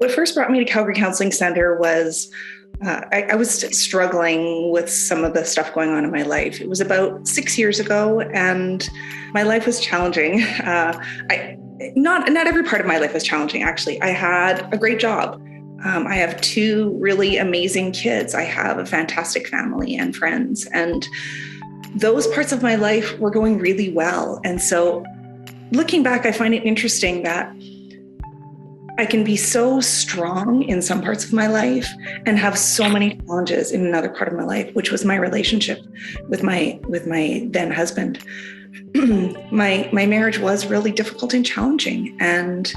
what first brought me to Calgary Counselling Centre was I was struggling with some of the stuff going on in my life. It was about 6 years ago, and my life was challenging. Not every part of my life was challenging, actually. I had a great job. I have two really amazing kids. I have a fantastic family and friends, and those parts of my life were going really well. And so looking back, I find it interesting that I can be so strong in some parts of my life and have so many challenges in another part of my life, which was my relationship with my then husband. My marriage was really difficult and challenging. And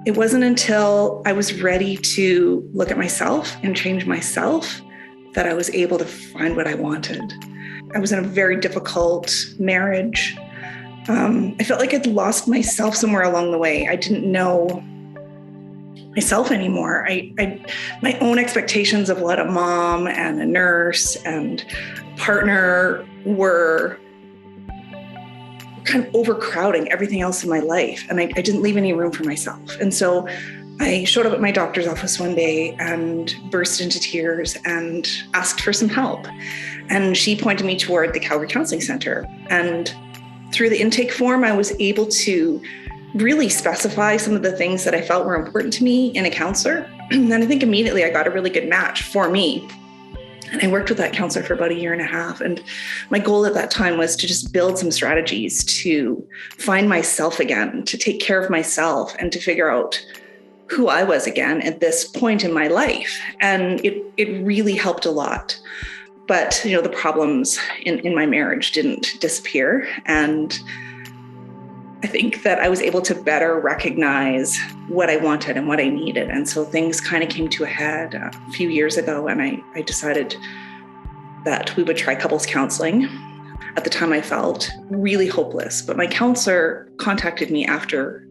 it wasn't until I was ready to look at myself and change myself that I was able to find what I wanted. I was in a very difficult marriage. I felt like I'd lost myself somewhere along the way. I didn't know myself anymore. My own expectations of what a mom and a nurse and partner were kind of overcrowding everything else in my life. And I didn't leave any room for myself. And so I showed up at my doctor's office one day and burst into tears and asked for some help. And she pointed me toward the Calgary Counselling Centre. And through the intake form, I was able to really specify some of the things that I felt were important to me in a counselor. And I think immediately I got a really good match for me. And I worked with that counselor for about 1.5 years. And my goal at that time was to just build some strategies to find myself again, to take care of myself and to figure out who I was again at this point in my life. And it really helped a lot. But, the problems in my marriage didn't disappear. And I think that I was able to better recognize what I wanted and what I needed. And so things kind of came to a head a few years ago, and I decided that we would try couples counseling. At the time, I felt really hopeless, but my counselor contacted me after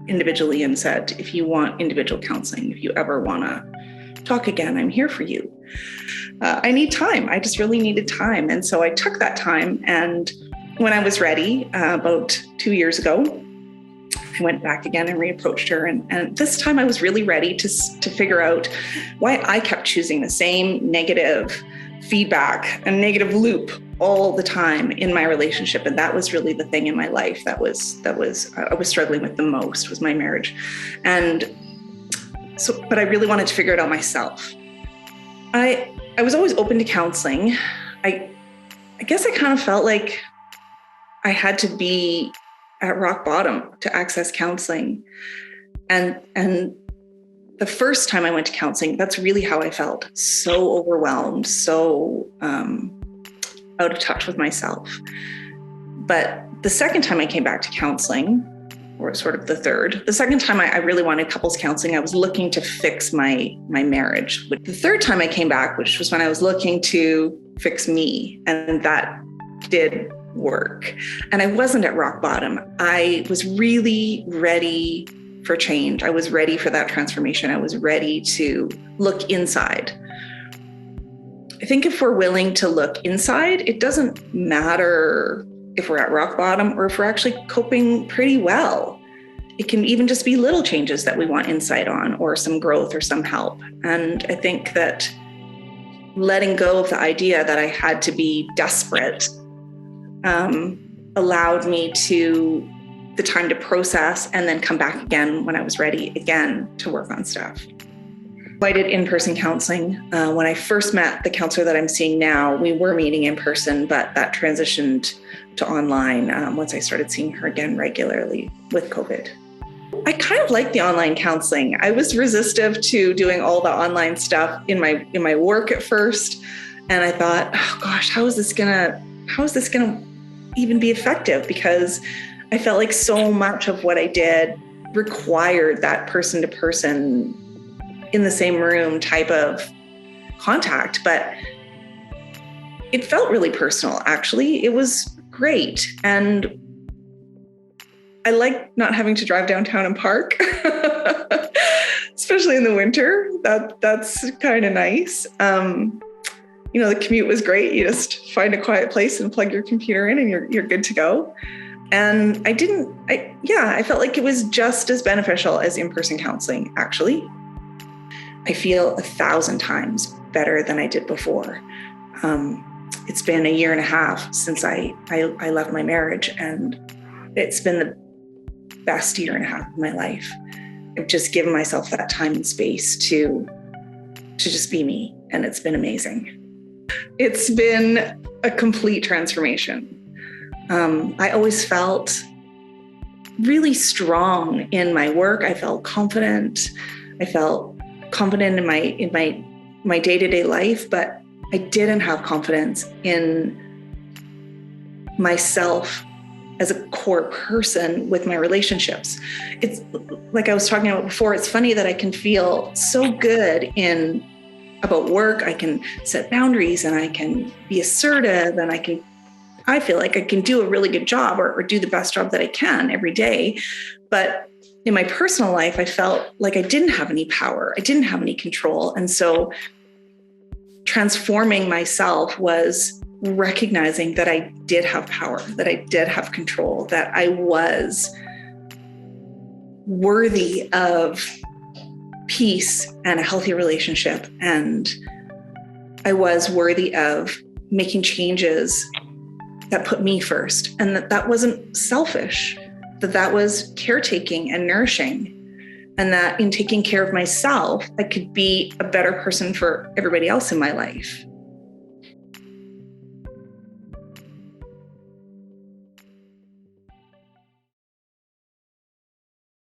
individually and said, if you want individual counseling, if you ever want to talk again, I'm here for you. I need time. I just really needed time. And so I took that time, and when I was ready, about 2 years ago, I went back again and reapproached her. And this time I was really ready to figure out why I kept choosing the same negative feedback and negative loop all the time in my relationship. And that was really the thing in my life that I was struggling with the most, was my marriage. And so, but I really wanted to figure it out myself. I was always open to counseling. I guess I kind of felt like I had to be at rock bottom to access counseling. And the first time I went to counseling, that's really how I felt. So overwhelmed, so out of touch with myself. But the second time I came back to counseling, or sort of the second time I really wanted couples counseling, I was looking to fix my marriage. But the third time I came back, which was when I was looking to fix me, and that did work. And I wasn't at rock bottom. I was really ready for change. I was ready for that transformation. I was ready to look inside. I think if we're willing to look inside, it doesn't matter if we're at rock bottom or if we're actually coping pretty well. It can even just be little changes that we want insight on, or some growth or some help. And I think that letting go of the idea that I had to be desperate allowed me the time to process and then come back again when I was ready again to work on stuff. I did in-person counseling. When I first met the counselor that I'm seeing now, we were meeting in person, but that transitioned to online once I started seeing her again regularly with COVID. I kind of like the online counseling. I was resistive to doing all the online stuff in my work at first. And I thought, oh gosh, how is this gonna even be effective? Because I felt like so much of what I did required that person-to-person in the same room type of contact. But it felt really personal, actually. It was great. And I like not having to drive downtown and park, especially in the winter. That's kind of nice. The commute was great. You just find a quiet place and plug your computer in and you're good to go. And I felt like it was just as beneficial as in-person counseling, actually. I feel 1,000 times better than I did before. It's been 1.5 years since I left my marriage, and it's been the best 1.5 years of my life. I've just given myself that time and space to just be me, and it's been amazing. It's been a complete transformation. I always felt really strong in my work. I felt confident. I felt confident in my day-to-day life, but I didn't have confidence in myself as a core person with my relationships. It's like I was talking about before, it's funny that I can feel so good about work. I can set boundaries and I can be assertive, and I feel like I can do a really good job or do the best job that I can every day. But in my personal life, I felt like I didn't have any power. I didn't have any control. And so transforming myself was recognizing that I did have power, that I did have control, that I was worthy of peace and a healthy relationship. And I was worthy of making changes that put me first, and that wasn't selfish, that was caretaking and nourishing, and that in taking care of myself, I could be a better person for everybody else in my life.